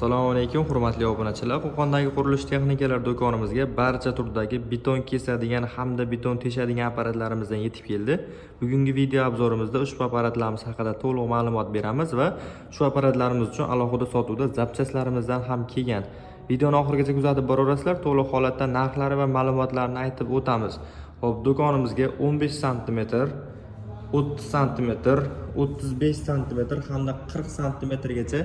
Assalomu alaykum hurmatli obunachilar. Qo'qondagi qurilish texnikalari do'konimizga barcha turdagi beton kesadigan hamda beton teshadigan apparatlarimizdan yetib keldi. Bugungi video obzorimizda ushbu apparatlarimiz haqida to'liq ma'lumot beramiz va shu apparatlarimiz uchun alohida sotuvda zapchaslarimizdan ham kelgan. Videoni oxirigacha kuzatib boraverasizlar. To'liq holatda narxlari va ma'lumotlarni aytib o'tamiz. Hop, do'konimizga 15 sm, 30 sm, 35 sm hamda 40 sm gacha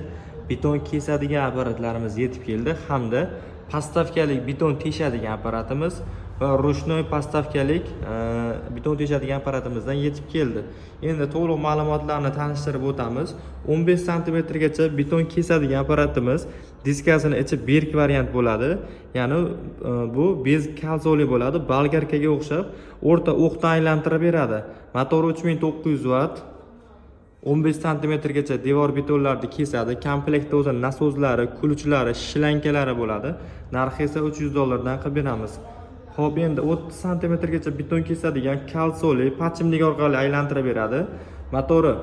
beton kesadigan apparatlarimiz yetib keldi hamda postavkalik beton teshadigan apparatimiz va ruchnoy postavkalik beton teshadigan apparatimizdan yetib keldi. Endi to'liq ma'lumotlarni tanishtirib o'tamiz. 15 sm gacha beton kesadigan apparatimiz diskasining ichi berk variant bo'ladi. Ya'ni bu bez kalsoli bo'ladi. Bolgarkaga o'xshab o'rta o'qdan aylantirib beradi. Motori 3900 vatt. 15 sm gacha devor betonlarni kesadi. Komplektda o'zi nasozlari, kulchlari, shlankalari bo'ladi. Narxi esa $300 dan qilib beramiz. Xo'p, endi 30 sm gacha beton kesadigan kalsoli pachimlik orqali aylantirib beradi. Motori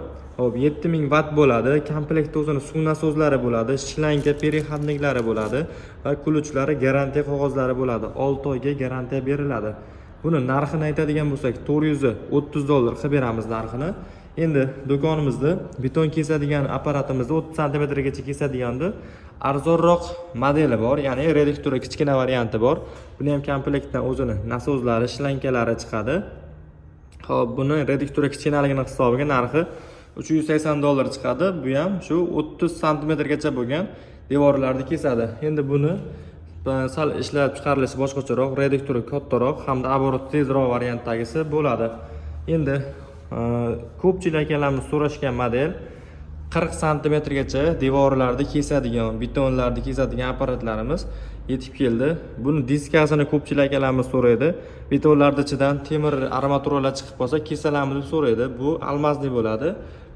7000 vatt bo'ladi. Komplektda o'zi suv nasozlari bo'ladi, shlanka, perihodniklari bo'ladi va kulchlari garantiya qog'ozlari bo'ladi. 6 oyga garantiya beriladi. Buni narxini aytadigan bo'lsak, $430 qilib beramiz narxini. Endi do'konimizda beton kesadigan apparatimizni 30 sm gacha kesadiganda arzonroq modeli bor, ya'ni reduktori kichkina varianti bor. Buni ham komplektdan o'zini nasozlari, shlankalari chiqadi. Xo'p, buni reduktori kichkinaligini hisobiga narxi $380 chiqadi. Bu ham shu 30 sm gacha bo'lgan devorlarni kesadi. Endi buni sal ishlab chiqarilishi boshqacharoq, reduktori kattaroq hamda оборот tezroq variantdagisi bo'ladi. Endi ko'pchilik akalarimiz so'rashgan model 40 sm gacha devorlarni kesadigan, betonlarni kesadigan apparatlarimiz yetib keldi. Buni diskasini ko'pchilik akalarimiz so'raydi. Betonlarning ichidan temir armaturalar chiqib qolsa kesalarmiz deb so'raydi. Bu almazli bo'ladi.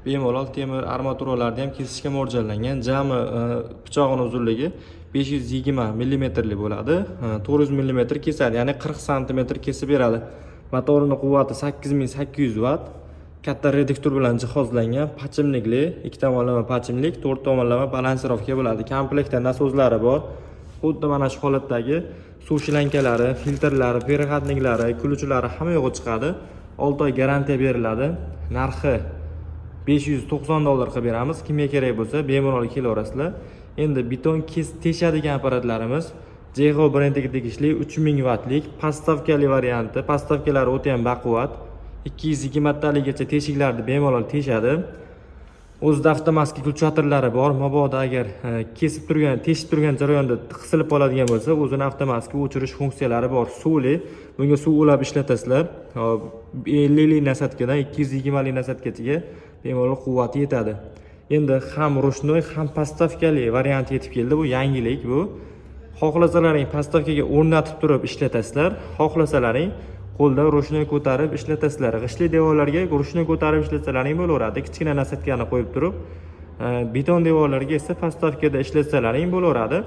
Bemalol temir armaturalarni ham kesishga mo'ljallangan. Jami pichog'ining uzunligi 520 mm bo'ladi. 400 mm kesadi, ya'ni 40 sm kesib beradi. Motorining quvvati 8800 vatt. Katta reduktor bilan jihozlangan, pachimlikli, 2 tomonlama pachimlik, 4 tomonlama balansirovka bo'ladi. Komplektda nasozlari bor. Xuddi mana shu holatdagi suv shlankalari, filtrlari, perihodniklari, kulchlari hamma yo'g'i chiqadi. 6 oy garantiya beriladi. Narxi $590 qilib beramiz. Kimga kerak bo'lsa, bemalol kelaverasizlar. Endi beton teshadigan apparatlarimiz JHO brendiga tegishli 3000 vattlik postavkali varianti. Postavkalari o'ta ham baquvvat. 220 wattaligacha teshiklarni bemalol teshadi. O'zida avtomatik kulchatorlari bor. Mabodo agar teshib turgan jarayonda qisilib qoladigan bo'lsa, o'zini avtomatik o'chirish funksiyalari bor. Suvli, bunga suv ulab ishlatasizlar. 50 lik nasatkadan 220 lik nasatkachaga bemalol quvvati yetadi. Endi ham ruchnoy, ham postavkali variant yetib keldi. Bu yangilik bu. Xohlasalaring postavkaga o'rnatib turib ishlatasizlar. Xohlasalaring qo'lda ruchnoy ko'tarib ishlatasizlar. G'ishli devorlarga ruchnoy ko'tarib ishlasalaring bo'laveradi. Kichkina nasatkani qo'yib turib, beton devorlarga esa postavkada ishlasalaring bo'laveradi.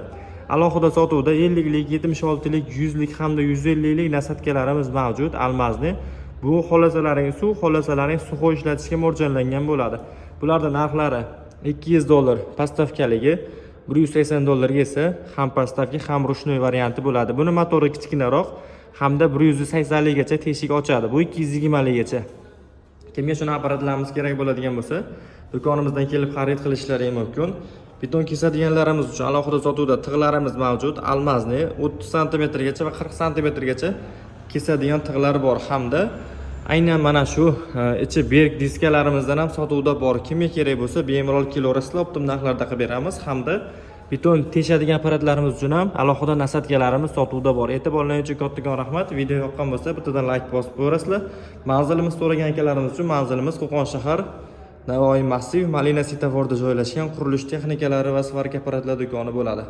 Alohida sotuvda 50 lik, 76 lik, 100 lik hamda 150 lik nasatkalarimiz mavjud, almazni. Bu xohlasalaring suv ishlatishga mo'ljallangan bo'ladi. Bularning narxlari $200 postavkaligi, $180 esa ham postavka, ham ruchnoy varianti bo'ladi. Buni motori kichkinaroq hamda 180 gacha teshik ochadi. Bu 220 gacha. Kimga shuni apparatlarimiz kerak bo'ladigan bo'lsa, do'konimizdan kelib xarid qilishlari mumkin. Beton kesadiganlarimiz uchun alohida sotuvda tig'larimiz mavjud. Almazni 30 sm gacha va 40 sm gacha kesadigan tig'lar bor hamda aynan mana shu ichi berk diskalarimizdan ham sotuvda bor. Kimga kerak bo'lsa, bemalol kelaverasizlar, optim narxlarda qilib beramiz hamda beton teshadigan apparatlarimiz uchun ham alohida nasatkalarimiz sotuvda bor. E'tiborlaringiz uchun kattakon rahmat. Video yoqqan bo'lsa, bittadan like bosib qo'yasizlar. Manzilimiz so'ragan akalarimiz uchun manzilimiz Qo'qon shahar Navoiy massiv Malina svetoforida joylashgan qurilish texnikalari va svarka apparatlar do'koni bo'ladi.